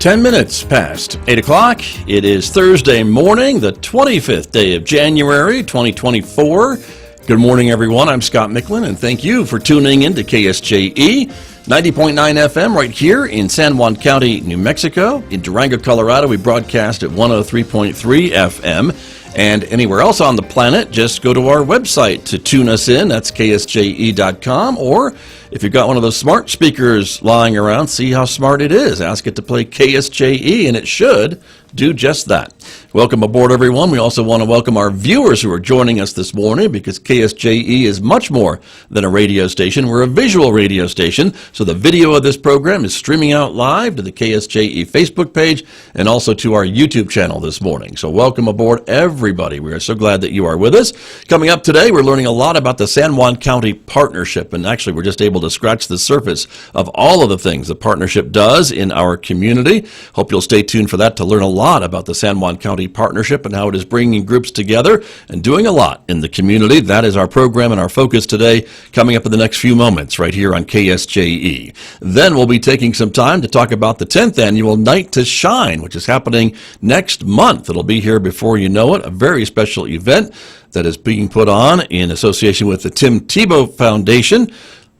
10 minutes past 8 o'clock. It is Thursday morning, the 25th day of January, 2024. Good morning, everyone. I'm Scott Michlin, and thank you for tuning in to KSJE 90.9 FM right here in San Juan County, New Mexico. In Durango, Colorado, we broadcast at 103.3 FM. And anywhere else on the planet, just go to our website to tune us in. That's ksje.com. Or if you've got one of those smart speakers lying around, see how smart it is. Ask it to play KSJE, and it should do just that. Welcome aboard, everyone. We also want to welcome our viewers who are joining us this morning, because KSJE is much more than a radio station. We're a visual radio station, so the video of this program is streaming out live to the KSJE Facebook page and also to our YouTube channel this morning. So welcome aboard, everybody. We are so glad that you are with us. Coming up today, we're learning a lot about the San Juan County Partnership, and actually we're just able to scratch the surface of all of the things the partnership does in our community. Hope you'll stay tuned for that to learn a lot about the San Juan County Partnership and how it is bringing groups together and doing a lot in the community. That is our program and our focus today, coming up in the next few moments right here on KSJE. Then we'll be taking some time to talk about the 10th annual Night to Shine, which is happening next month. It'll be here before you know it, a very special event that is being put on in association with the Tim Tebow Foundation.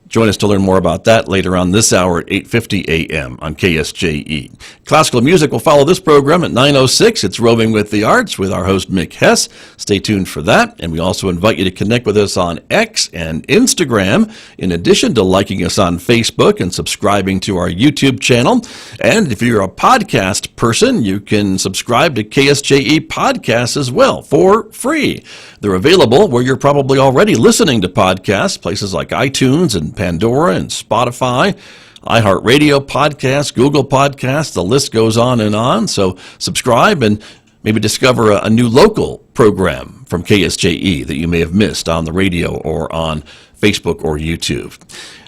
Join us to learn more about that later on this hour at 8:50 a.m. on KSJE. Classical music will follow this program at 9:06. It's Roving with the Arts with our host, Mick Hess. Stay tuned for that. And we also invite you to connect with us on X and Instagram, in addition to liking us on Facebook and subscribing to our YouTube channel. And if you're a podcast person, you can subscribe to KSJE podcasts as well for free. They're available where you're probably already listening to podcasts, places like iTunes and Pandora and Spotify, iHeartRadio podcasts, Google podcasts, the list goes on and on. So subscribe and maybe discover a new local program from KSJE that you may have missed on the radio or on Facebook or YouTube.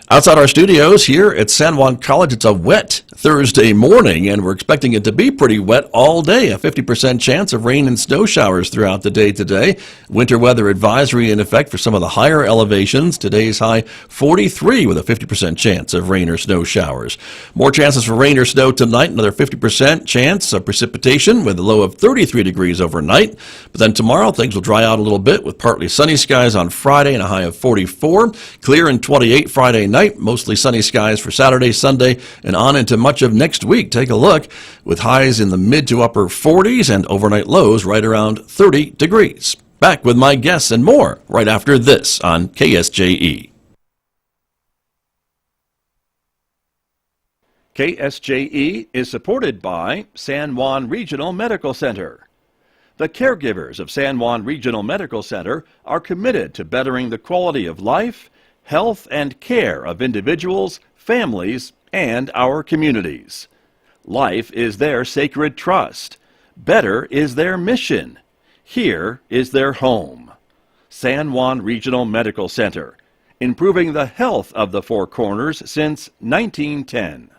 Outside our studios here at San Juan College, it's a wet Thursday morning, and we're expecting it to be pretty wet all day. A 50% chance of rain and snow showers throughout the day today. Winter weather advisory in effect for some of the higher elevations. Today's high 43 with a 50% chance of rain or snow showers. More chances for rain or snow tonight, another 50% chance of precipitation with a low of 33 degrees overnight. But then tomorrow things will dry out a little bit with partly sunny skies on Friday and a high of 44. Clear and 28 Friday night. Mostly sunny skies for Saturday, Sunday, and on into much of next week. Take a look, with highs in the mid to upper 40s and overnight lows right around 30 degrees. Back with my guests and more right after this on KSJE. KSJE is supported by San Juan Regional Medical Center. The caregivers of San Juan Regional Medical Center are committed to bettering the quality of life, health, and care of individuals, families, and our communities. Life is their sacred trust. Better is their mission. Here is their home. San Juan Regional Medical Center, improving the health of the Four Corners since 1910.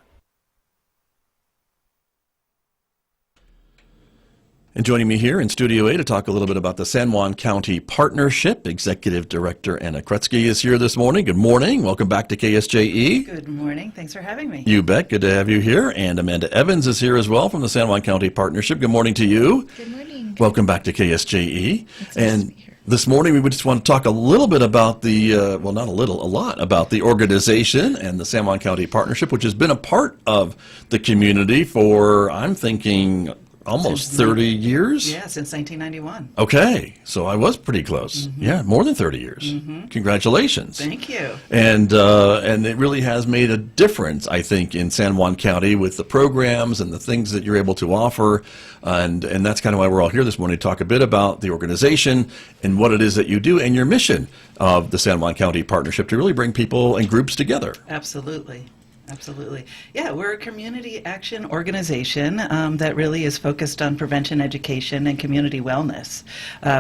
And joining me here in Studio A to talk a little bit about the San Juan County Partnership, Executive Director Anna Krutsky is here this morning. Good morning. Welcome back to KSJE. Good morning. Thanks for having me. You bet. Good to have you here. And Amanda Evans is here as well from the San Juan County Partnership. Good morning to you. Good morning. Welcome back to KSJE. It's nice to be here. This morning we would just want to talk a little bit about the, a lot about the organization and the San Juan County Partnership, which has been a part of the community for, I'm thinking, almost 30 years? Yeah, since 1991. Okay, so I was pretty close. Mm-hmm. Yeah, more than 30 years. Mm-hmm. Congratulations. Thank you. And it really has made a difference, I think, in San Juan County with the programs and the things that you're able to offer. And that's kind of why we're all here this morning, to talk a bit about the organization and what it is that you do and your mission of the San Juan County Partnership to really bring people and groups together. Absolutely. Absolutely. Yeah, we're a community action organization that really is focused on prevention, education, and community wellness,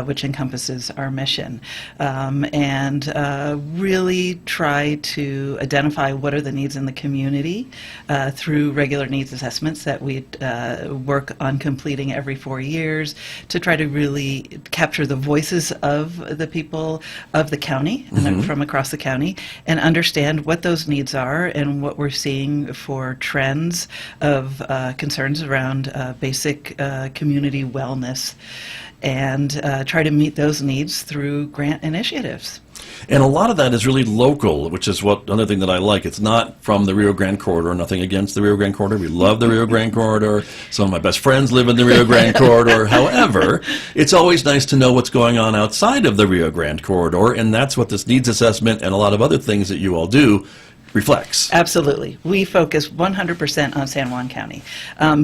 which encompasses our mission. And really try to identify what are the needs in the community through regular needs assessments that we work on completing every 4 years to try to really capture the voices of the people of the county and from across the county and understand what those needs are and what we're seeing for trends of concerns around basic community wellness, and try to meet those needs through grant initiatives. And a lot of that is really local, which is another thing that I like. It's not from the Rio Grande corridor. Nothing against the Rio Grande corridor. We love the Rio Grande corridor. Some of my best friends live in the Rio Grande corridor. However, it's always nice to know what's going on outside of the Rio Grande corridor, and that's what this needs assessment and a lot of other things that you all do reflects. Absolutely. We focus 100% on San Juan County.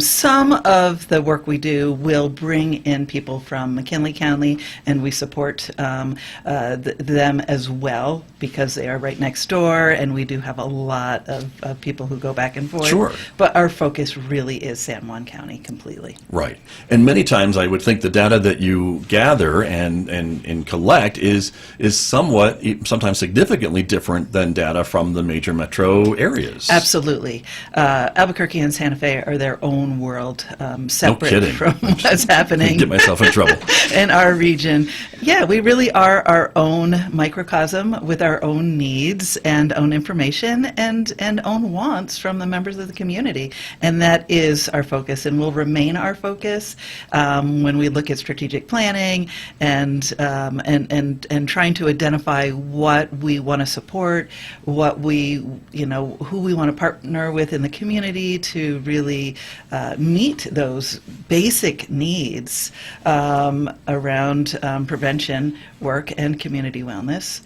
Some of the work we do will bring in people from McKinley County, and we support them as well because they are right next door, and we do have a lot of people who go back and forth. Sure. But our focus really is San Juan County completely. Right. And many times I would think the data that you gather and collect is somewhat, sometimes significantly different than data from the major metro areas. Absolutely. Albuquerque and Santa Fe are their own world, separate kidding. from what's happening Get myself in trouble. in our region. Yeah, we really are our own microcosm with our own needs and own information and own wants from the members of the community. And that is our focus and will remain our focus when we look at strategic planning and trying to identify what we want to support, what we, who we want to partner with in the community to really meet those basic needs around prevention work and community wellness.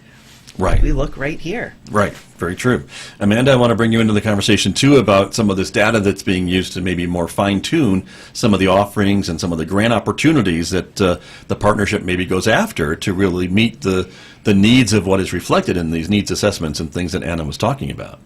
Right. We look right here. Right. Very true. Amanda, I want to bring you into the conversation, too, about some of this data that's being used to maybe more fine-tune some of the offerings and some of the grant opportunities that the partnership maybe goes after to really meet the needs of what is reflected in these needs assessments and things that Anna was talking about.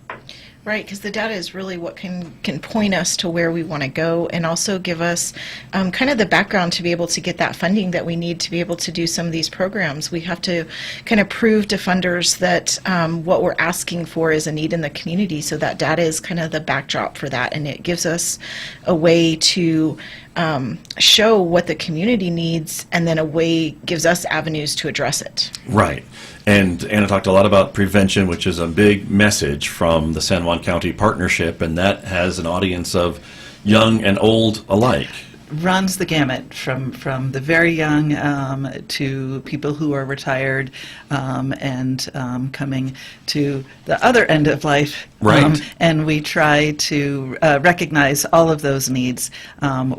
Right, because the data is really what can point us to where we want to go and also give us kind of the background to be able to get that funding that we need to be able to do some of these programs. We have to kind of prove to funders that what we're asking for is a need in the community, so that data is kind of the backdrop for that, and it gives us a way to show what the community needs, and then gives us avenues to address it. Right. And Anna talked a lot about prevention, which is a big message from the San Juan County Partnership, and that has an audience of young and old alike. Runs the gamut from the very young to people who are retired and coming to the other end of life. Right. And we try to recognize all of those needs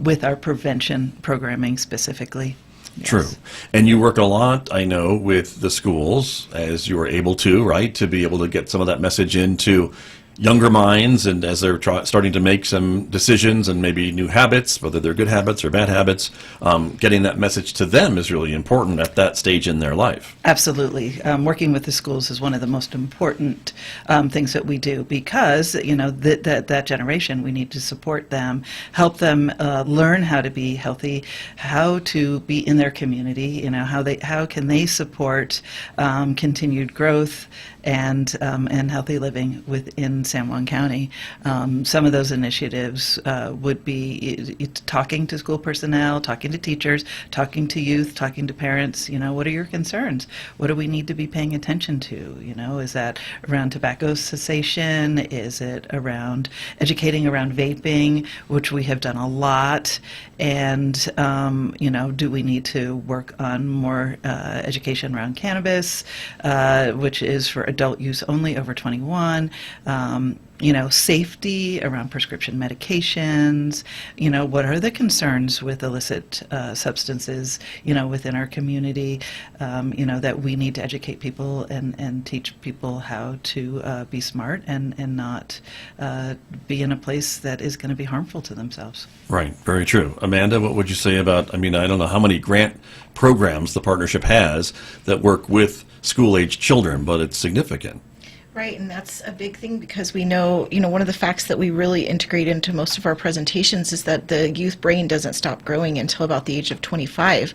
with our prevention programming specifically. Yes. True. And you work a lot, I know, with the schools, as you are able to, right, to be able to get some of that message into younger minds, and as they're starting to make some decisions and maybe new habits, whether they're good habits or bad habits, getting that message to them is really important at that stage in their life. Absolutely. Working with the schools is one of the most important things that we do because, that generation, we need to support them, help them learn how to be healthy, how to be in their community, how can they support continued growth and healthy living within San Juan County. Some of those initiatives would be talking to school personnel, talking to teachers, talking to youth, talking to parents. What are your concerns? What do we need to be paying attention to? Is that around tobacco cessation? Is it around educating around vaping, which we have done a lot? And, do we need to work on more education around cannabis, which is for adult use only over 21, safety around prescription medications, what are the concerns with illicit substances, within our community, that we need to educate people and teach people how to be smart and not be in a place that is going to be harmful to themselves. Right, very true. Amanda, what would you say about, I don't know how many grant programs the partnership has that work with school-aged children, but it's significant. Right, and that's a big thing because we know, one of the facts that we really integrate into most of our presentations is that the youth brain doesn't stop growing until about the age of 25.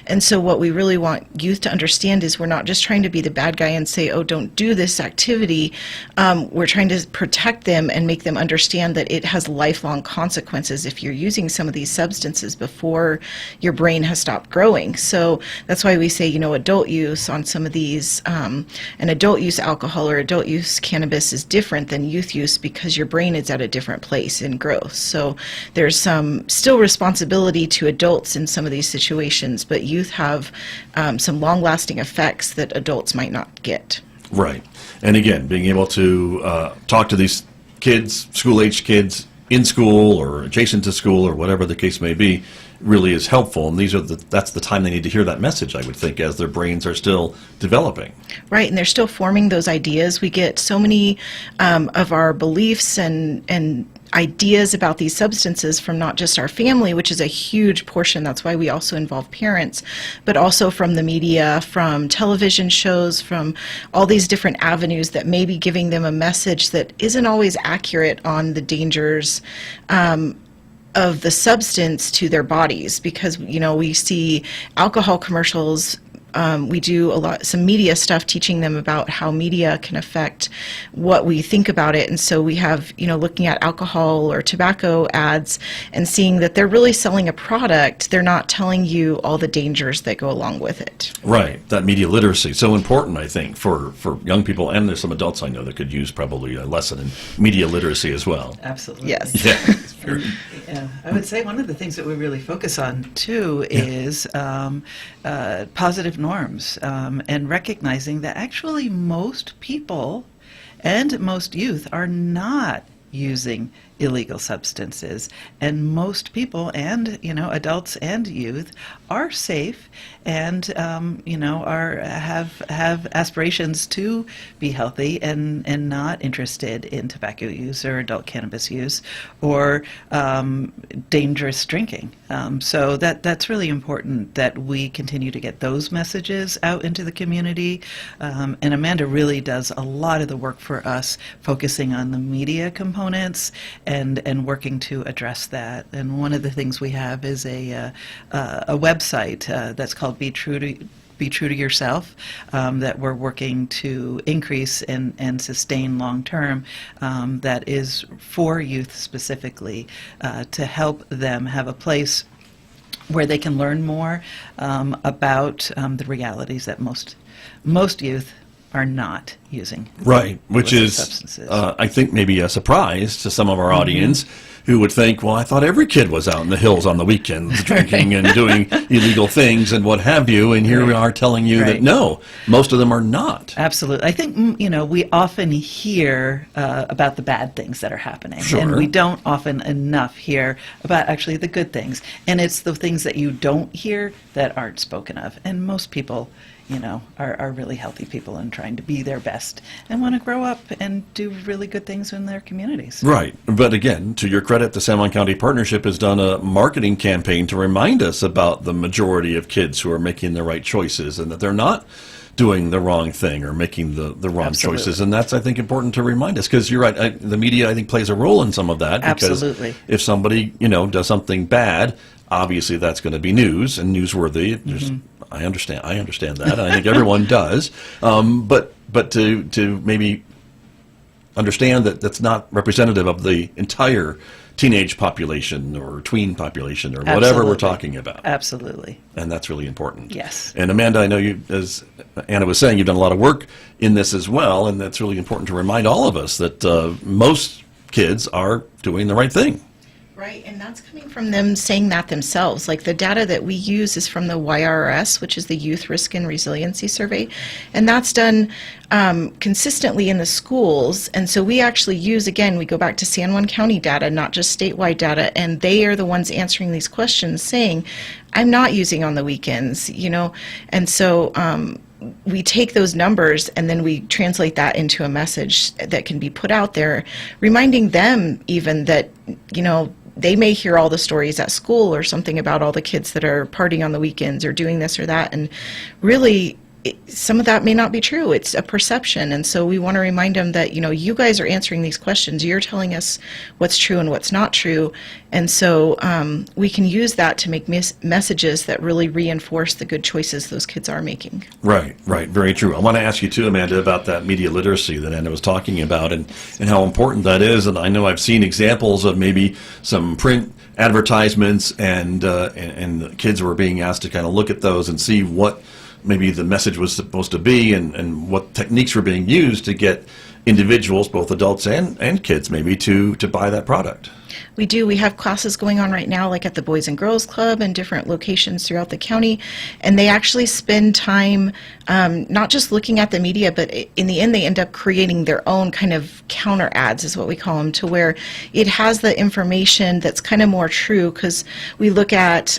And so what we really want youth to understand is we're not just trying to be the bad guy and say, oh, don't do this activity. We're trying to protect them and make them understand that it has lifelong consequences if you're using some of these substances before your brain has stopped growing. So that's why we say, adult use on some of these, and adult use alcohol or adult adult use cannabis is different than youth use because your brain is at a different place in growth. So there's some still responsibility to adults in some of these situations, but youth have some long-lasting effects that adults might not get. Right. And again, being able to talk to these kids, school-age kids, in school or adjacent to school or whatever the case may be, really is helpful. And that's the time they need to hear that message, I would think, as their brains are still developing. Right, and they're still forming those ideas. We get so many of our beliefs and ideas about these substances from not just our family, which is a huge portion. That's why we also involve parents, but also from the media, from television shows, from all these different avenues that may be giving them a message that isn't always accurate on the dangers of the substance to their bodies. Because, you know, we see alcohol commercials. We do some media stuff teaching them about how media can affect what we think about it. And so we have, you know, looking at alcohol or tobacco ads and seeing that they're really selling a product. They're not telling you all the dangers that go along with it. Right. That media literacy, so important, I think, for young people. And there's some adults I know that could use probably a lesson in media literacy as well. Absolutely. Yes. Yeah. Yeah, I would say one of the things that we really focus on too is positive norms and recognizing that actually most people and most youth are not using illegal substances, and most people, and you know, adults and youth, are safe and you know, have aspirations to be healthy and not interested in tobacco use or adult cannabis use or dangerous drinking. So that's really important that we continue to get those messages out into the community. And Amanda really does a lot of the work for us, focusing on the media components and working to address that. And one of the things we have is a website that's called Be True to Yourself, that we're working to increase and sustain long term, that is for youth specifically, to help them have a place where they can learn more about the realities that most youth are not using. Right, which is, substances. I think, maybe a surprise to some of our audience who would think, well, I thought every kid was out in the hills on the weekends drinking and doing illegal things and what have you, and here we are telling you that no, most of them are not. Absolutely. I think, you know, we often hear about the bad things that are happening, Sure. and we don't often enough hear about actually the good things. And it's the things that you don't hear that aren't spoken of. And most people, you know, are really healthy people and trying to be their best and want to grow up and do really good things in their communities. Right. But again, to your credit, the San Juan County Partnership has done a marketing campaign to remind us about the majority of kids who are making the right choices and that they're not doing the wrong thing or making the wrong Absolutely. choices. And that's, I think, important to remind us, because you're right, the media, I think, plays a role in some of that. Because Absolutely. if somebody, you know, does something bad, obviously that's going to be news and newsworthy. I understand that. I think everyone does. But to maybe understand that that's not representative of the entire teenage population or tween population or whatever we're Absolutely. talking about. Absolutely. And that's really important. Yes. And Amanda, I know you, as Anna was saying, you've done a lot of work in this as well, and that's really important to remind all of us that most kids are doing the right thing. Right, and that's coming from them saying that themselves. Like, the data that we use is from the YRS, which is the Youth Risk and Resiliency Survey, and that's done consistently in the schools. And so we actually use, again, we go back to San Juan County data, not just statewide data, and they are the ones answering these questions saying, I'm not using on the weekends, you know. And so we take those numbers and then we translate that into a message that can be put out there, reminding them even that, you know, they may hear all the stories at school or something about all the kids that are partying on the weekends or doing this or that, and really some of that may not be true. It's a perception. And so we want to remind them that, you know, you guys are answering these questions. You're telling us what's true and what's not true. And so we can use that to make messages that really reinforce the good choices those kids are making. Right. Very true. I want to ask you too, Amanda, about that media literacy that Anna was talking about and how important that is. And I know I've seen examples of maybe some print advertisements and the kids were being asked to kind of look at those and see what maybe the message was supposed to be and what techniques were being used to get individuals, both adults and kids maybe, to buy that product. We do. We have classes going on right now, like at the Boys and Girls Club and different locations throughout the county. And they actually spend time not just looking at the media, but in the end, they end up creating their own kind of counter ads, is what we call them, to where it has the information that's kind of more true. Because we look at,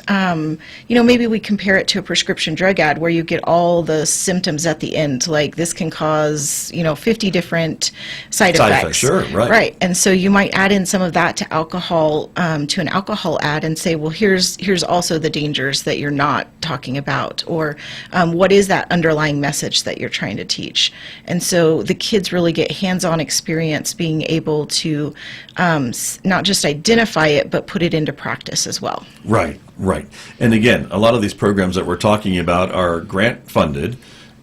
maybe we compare it to a prescription drug ad where you get all the symptoms at the end, like this can cause, 50 different side effects. Sure, right. Right. And so you might add in some of that to alcohol, to an alcohol ad, and say, well, here's also the dangers that you're not talking about, or what is that underlying message that you're trying to teach. And so the kids really get hands-on experience being able to not just identify it, but put it into practice as well. Right. And again, a lot of these programs that we're talking about are grant funded.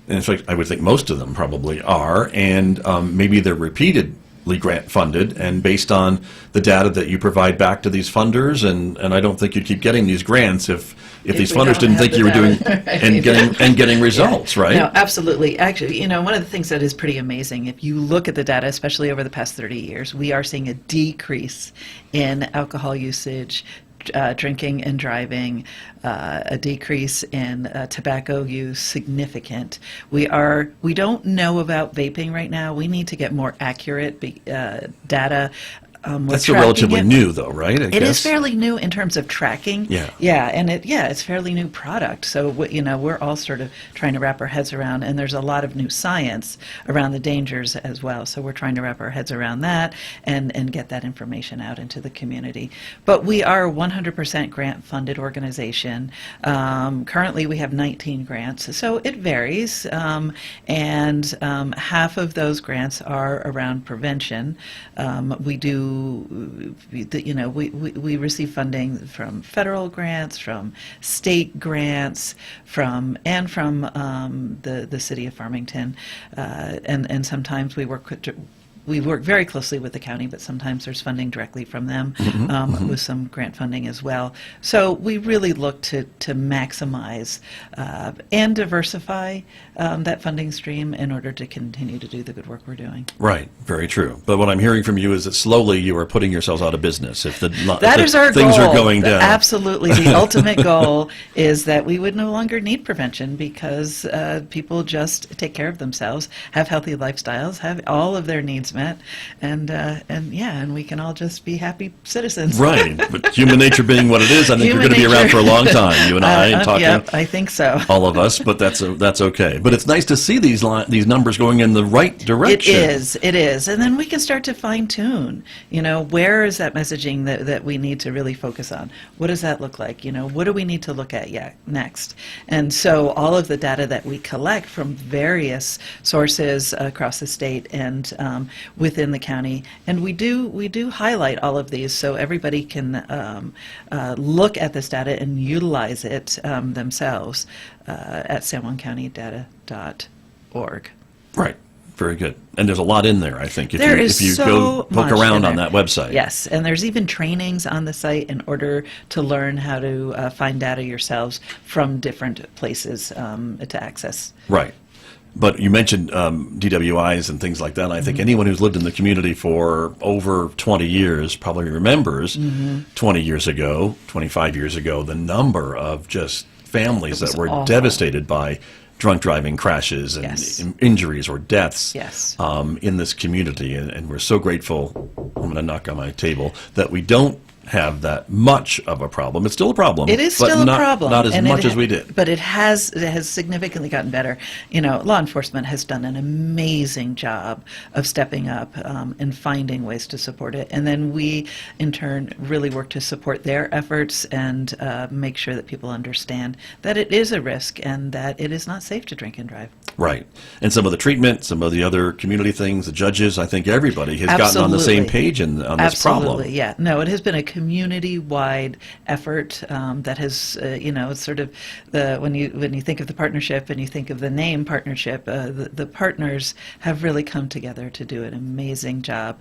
In fact, I would think most of them probably are, and maybe they're repeatedly grant funded and based on the data that you provide back to these funders, and I don't think you'd keep getting these grants if these funders didn't think you were doing and getting results, right? No, absolutely. Actually, one of the things that is pretty amazing, if you look at the data, especially over the past 30 years, we are seeing a decrease in alcohol usage, drinking and driving, a decrease in tobacco use, significant. We don't know about vaping right now. We need to get more accurate data. That's relatively new, though, right? It is fairly new in terms of tracking. Yeah, and it's fairly new product. So we're all sort of trying to wrap our heads around, and there's a lot of new science around the dangers as well. So we're trying to wrap our heads around that and get that information out into the community. But we are a 100% grant-funded organization. Currently, we have 19 grants, so it varies, and half of those grants are around prevention. We receive funding from federal grants, from state grants, from the city of Farmington, and sometimes we work very closely with the county, but sometimes there's funding directly from them, with some grant funding as well. So we really look to maximize and diversify that funding stream in order to continue to do the good work we're doing. Right, very true. But what I'm hearing from you is that slowly you are putting yourselves out of business if that is our things goal. Are going down. Absolutely. The ultimate goal is that we would no longer need prevention because people just take care of themselves, have healthy lifestyles, have all of their needs met, and we can all just be happy citizens. Right, but human nature being what it is, I think we're going to be around for a long time. You and I talking. Yep, I think so. All of us, but that's okay. But it's nice to see these numbers going in the right direction. It is, and then we can start to fine tune. Where is that messaging that we need to really focus on? What does that look like? What do we need to look at next? And so all of the data that we collect from various sources across the state and within the county, and we do highlight all of these so everybody can look at this data and utilize it themselves at sanjuancounty.data.org. Right. Very good. And there's a lot in there, I think, if you so go poke around on that website. Yes, and there's even trainings on the site in order to learn how to find data yourselves from different places to access. Right. But you mentioned DWIs and things like that. And I think anyone who's lived in the community for over 20 years probably remembers 20 years ago, 25 years ago, the number of just families that were awful. Devastated by drunk driving crashes and injuries or deaths in this community. And we're so grateful, I'm going to knock on my table, that we don't have that much of a problem. It's still a problem. It is but still not, a problem. Not as much as we did. But it has significantly gotten better. Law enforcement has done an amazing job of stepping up and finding ways to support it. And then we, in turn, really work to support their efforts and make sure that people understand that it is a risk and that it is not safe to drink and drive. Right. And some of the treatment, some of the other community things, the judges, I think everybody has gotten on the same page on this problem. Absolutely, yeah. No, it has been a community-wide effort that has, it's sort of when you think of the partnership and you think of the name partnership, the partners have really come together to do an amazing job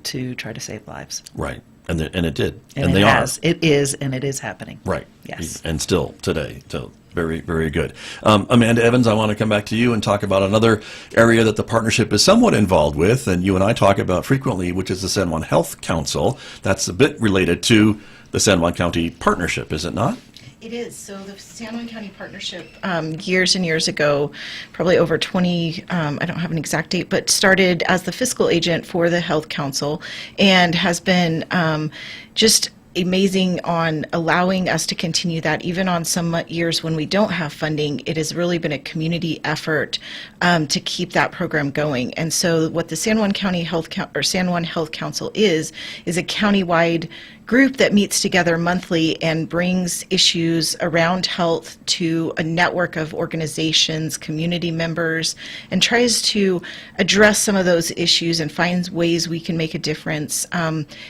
to try to save lives. Right. And it did. And they it are. has. It is, and it is happening. Right. Yes. And still today. So very, very good. Amanda Evans, I want to come back to you and talk about another area that the partnership is somewhat involved with, and you and I talk about frequently, which is the San Juan Health Council. That's a bit related to the San Juan County Partnership, is it not? It is. So the San Juan County Partnership, years and years ago, probably over 20, I don't have an exact date, but started as the fiscal agent for the Health Council and has been just amazing on allowing us to continue that even on some years when we don't have funding. It has really been a community effort to keep that program going. And so what the San Juan County San Juan Health Council is a countywide group that meets together monthly and brings issues around health to a network of organizations, community members, and tries to address some of those issues and finds ways we can make a difference,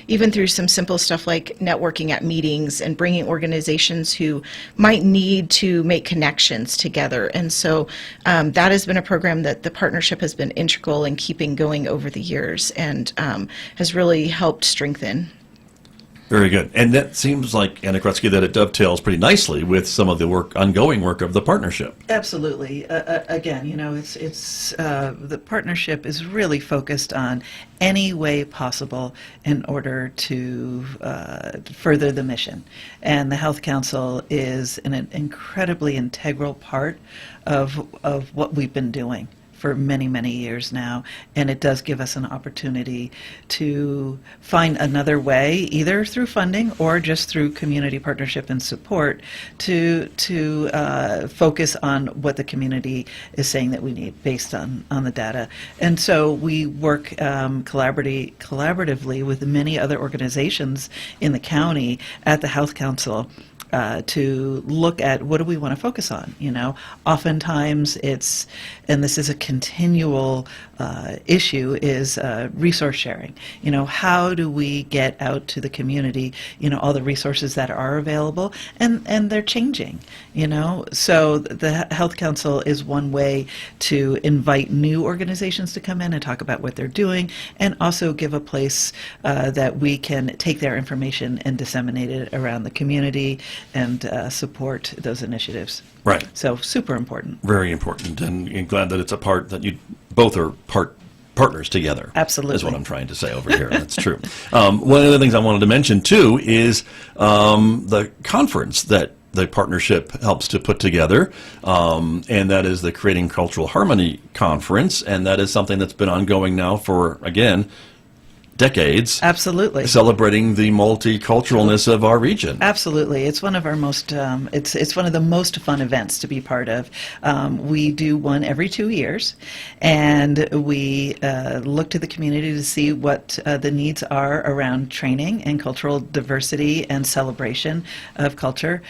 even through some simple stuff like networking at meetings and bringing organizations who might need to make connections together. And so that has been a program that the partnership has been integral in keeping going over the years and has really helped strengthen. Very good. And that seems like, Anna Krutsky, that it dovetails pretty nicely with some of the ongoing work of the partnership. Absolutely. Again, it's the partnership is really focused on any way possible in order to further the mission. And the Health Council is an incredibly integral part of what we've been doing for many, many years now, and it does give us an opportunity to find another way, either through funding or just through community partnership and support, to focus on what the community is saying that we need based on the data. And so we work collaboratively with many other organizations in the county at the Health Council to look at what do we want to focus on. Oftentimes it's, and this is a continual issue, is resource sharing. How do we get out to the community, all the resources that are available, and they're changing, So the Health Council is one way to invite new organizations to come in and talk about what they're doing, and also give a place that we can take their information and disseminate it around the community and support those initiatives. Right. So super important. Very important, and glad that it's a part that you both are partners together. Absolutely. Is what I'm trying to say over here. That's true. One of the things I wanted to mention, too, is the conference that the partnership helps to put together, and that is the Creating Cultural Harmony Conference, and that is something that's been ongoing now for, again, decades. Absolutely. Celebrating the multiculturalness of our region. Absolutely. It's one of our most, it's one of the most fun events to be part of. We do one every 2 years, and we look to the community to see what the needs are around training and cultural diversity and celebration of culture.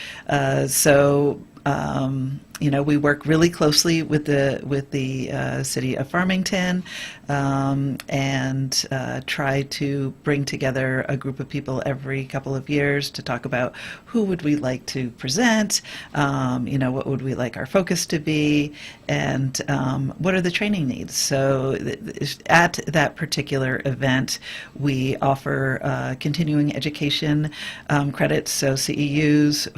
We work really closely with the city of Farmington, and try to bring together a group of people every couple of years to talk about who would we like to present, what would we like our focus to be, and what are the training needs. So at that particular event, we offer continuing education credits, so CEUs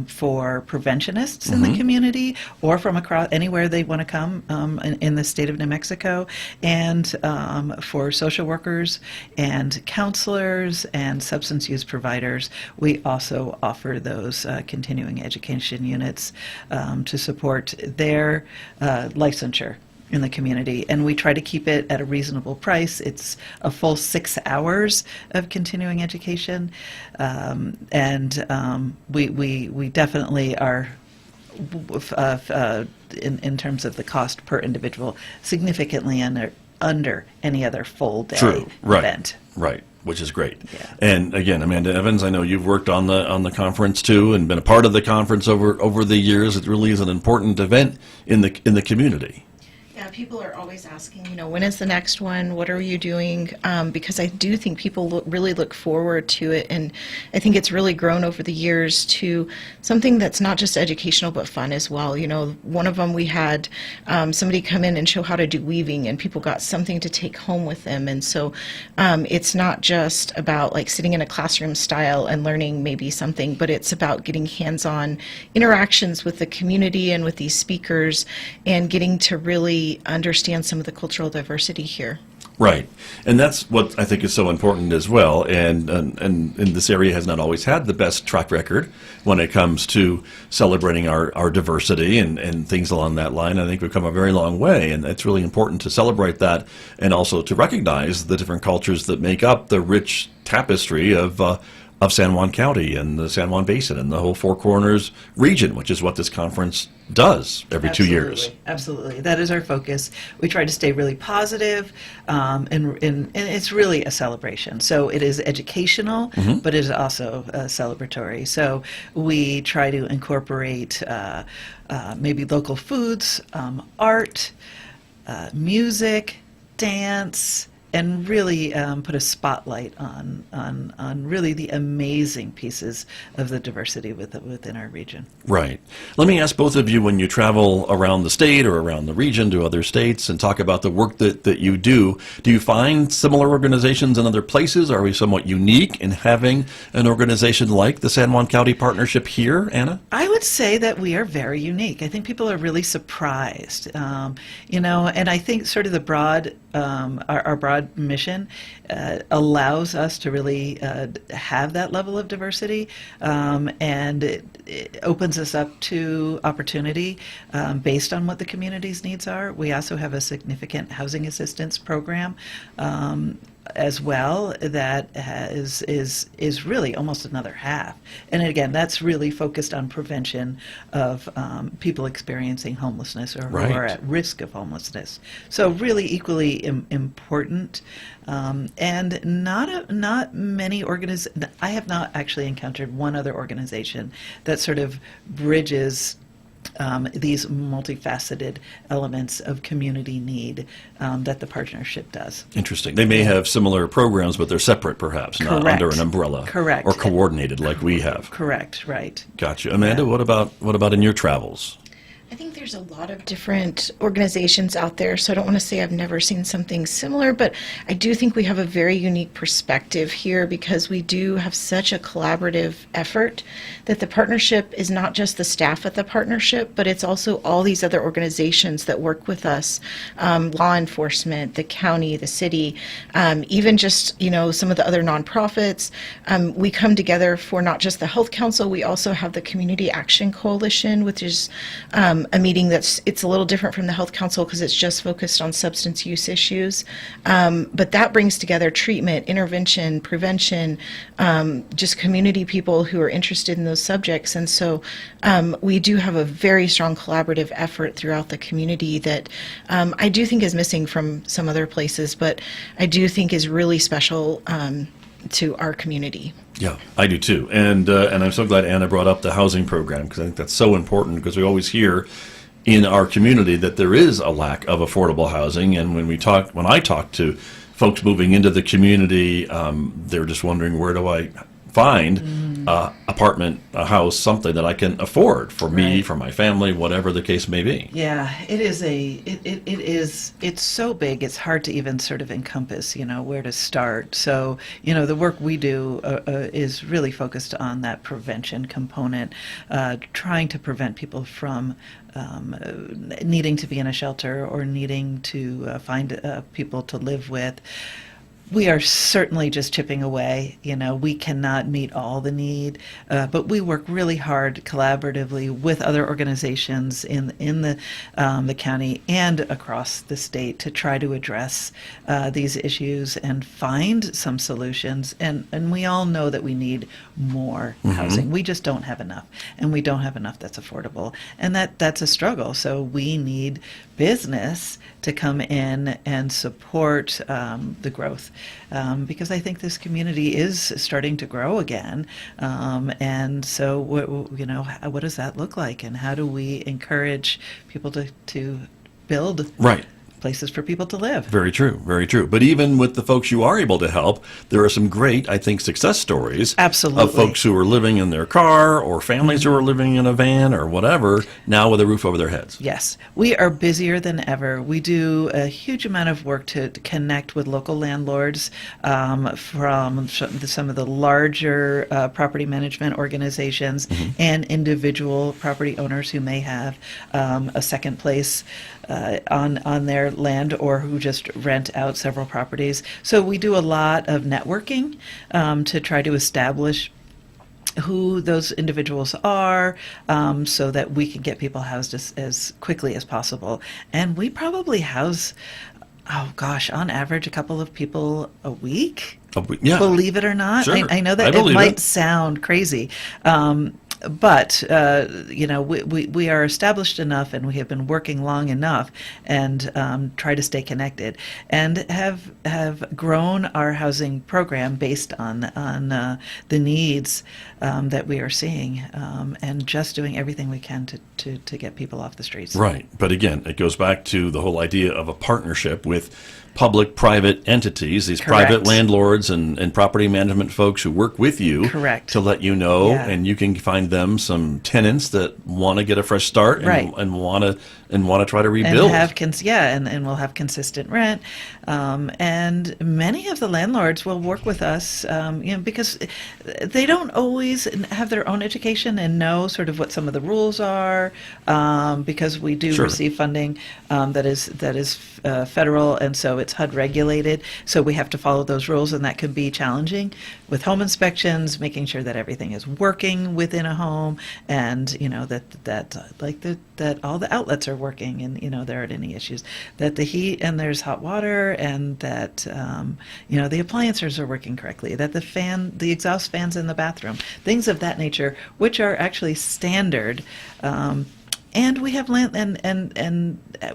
for preventionists in the community, or from across anywhere they want to come in the state of New Mexico, and for social workers and counselors and substance use providers. We also offer those continuing education units to support their licensure in the community, and we try to keep it at a reasonable price. It's a full 6 hours of continuing education, and we definitely are, in terms of the cost per individual, significantly under any other full day event. Right. Which is great. Yeah. And again, Amanda Evans, I know you've worked on the conference too, and been a part of the conference over the years. It really is an important event in the community. Yeah, people are always asking, when is the next one? What are you doing? Because I do think people really look forward to it. And I think it's really grown over the years to something that's not just educational, but fun as well. One of them we had somebody come in and show how to do weaving, and people got something to take home with them. And so it's not just about like sitting in a classroom style and learning maybe something, but it's about getting hands-on interactions with the community and with these speakers and getting to really understand some of the cultural diversity here. Right. And that's what I think is so important as well. And this area has not always had the best track record when it comes to celebrating our diversity and things along that line. I think we've come a very long way, and it's really important to celebrate that and also to recognize the different cultures that make up the rich tapestry of San Juan County and the San Juan Basin and the whole Four Corners region, which is what this conference does every 2 years. Absolutely. That is our focus. We try to stay really positive, and it's really a celebration. So it is educational, but it is also celebratory. So we try to incorporate maybe local foods, art, music, dance, and really put a spotlight on really the amazing pieces of the diversity within our region. Right. Let me ask both of you, when you travel around the state or around the region to other states and talk about the work that you do you find similar organizations in other places? Are we somewhat unique in having an organization like the San Juan County Partnership here, Anna? I would say that we are very unique. I think people are really surprised, and I think sort of the broad, our broad mission allows us to really have that level of diversity, and it opens us up to opportunity based on what the community's needs are. We also have a significant housing assistance program as well that is really almost another half. And again, that's really focused on prevention of people experiencing homelessness or who are at risk of homelessness. So really equally important. And not many organizations. I have not actually encountered one other organization that sort of bridges these multifaceted elements of community need that the partnership does. Interesting. They may have similar programs, but they're separate, perhaps, not under an umbrella. Correct. Or coordinated like we have. Correct. Right. Gotcha. Amanda, what about in your travels? I think there's a lot of different organizations out there, so I don't want to say I've never seen something similar, but I do think we have a very unique perspective here because we do have such a collaborative effort that the partnership is not just the staff at the partnership, but it's also all these other organizations that work with us, law enforcement, the county, the city, even just, some of the other nonprofits. We come together for not just the Health Council, we also have the Community Action Coalition, which is a meeting it's a little different from the Health Council because it's just focused on substance use issues. But that brings together treatment, intervention, prevention, just community people who are interested in those subjects. And so we do have a very strong collaborative effort throughout the community that I do think is missing from some other places, but I do think is really special to our community. Yeah, I do too. And I'm so glad Anna brought up the housing program because I think that's so important because we always hear in our community that there is a lack of affordable housing. And when I talk to folks moving into the community, they're just wondering, where do I find apartment, a house, something that I can afford for me, for my family, whatever the case may be. Yeah, it's so big, it's hard to even sort of encompass, where to start. So, the work we do is really focused on that prevention component, trying to prevent people from needing to be in a shelter or needing to find people to live with. We are certainly just chipping away. We cannot meet all the need, but we work really hard collaboratively with other organizations in the county and across the state to try to address these issues and find some solutions. And we all know that we need more housing. We just don't have enough, and we don't have enough that's affordable, and that's a struggle. So we need business to come in and support the growth, because I think this community is starting to grow again, and so what does that look like, and how do we encourage people to build? Right. places for people to live. Very true, very true. But even with the folks you are able to help, there are some great, I think, success stories Absolutely. of folks who are living in their car or families who are living in a van or whatever, now with a roof over their heads. Yes, we are busier than ever. We do a huge amount of work to connect with local landlords from some of the larger property management organizations and individual property owners who may have a second place on their land or who just rent out several properties. So we do a lot of networking to try to establish who those individuals are, so that we can get people housed as quickly as possible. And we probably house, on average, a couple of people a week. Yeah. Believe it or not. Sure. I know that I it believe might it. sound crazy. But we are established enough, and we have been working long enough, and try to stay connected, and have grown our housing program based on the needs that we are seeing, and just doing everything we can to get people off the streets. Right. But again, it goes back to the whole idea of a partnership with public-private entities, these Correct. private landlords and property management folks who work with you Correct. to let you know, Yeah. and you can find them some tenants that want to get a fresh start and, Right. and want to try to And rebuild. have and we'll have consistent rent, and many of the landlords will work with us, because they don't always have their own education and know sort of what some of the rules are, because we do Sure. receive funding that is federal, and so it's HUD regulated. So we have to follow those rules, and that can be challenging with home inspections, making sure that everything is working within a home, and that all the outlets are working, and there aren't any issues, that the heat and there's hot water, and that the appliances are working correctly, that the exhaust fans in the bathroom, things of that nature, which are actually standard. And we have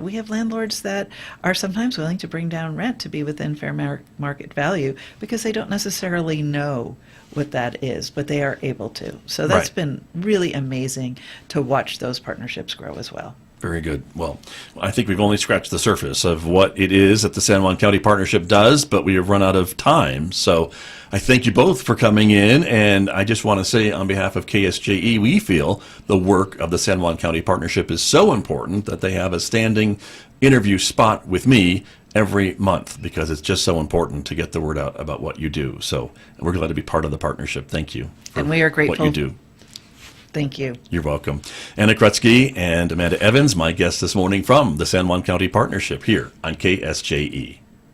we have landlords that are sometimes willing to bring down rent to be within fair market value, because they don't necessarily know what that is, but they are able to. So that's Right. been really amazing to watch those partnerships grow as well. Very good. Well, I think we've only scratched the surface of what it is that the San Juan County Partnership does, but we have run out of time. So I thank you both for coming in, and I just want to say on behalf of KSJE, we feel the work of the San Juan County Partnership is so important that they have a standing interview spot with me every month, because it's just so important to get the word out about what you do. So we're glad to be part of the partnership. Thank you for And we are what grateful. you do. Thank you. You're welcome. Anna Krutsky and Amanda Evans, my guests this morning from the San Juan County Partnership here on KSJE.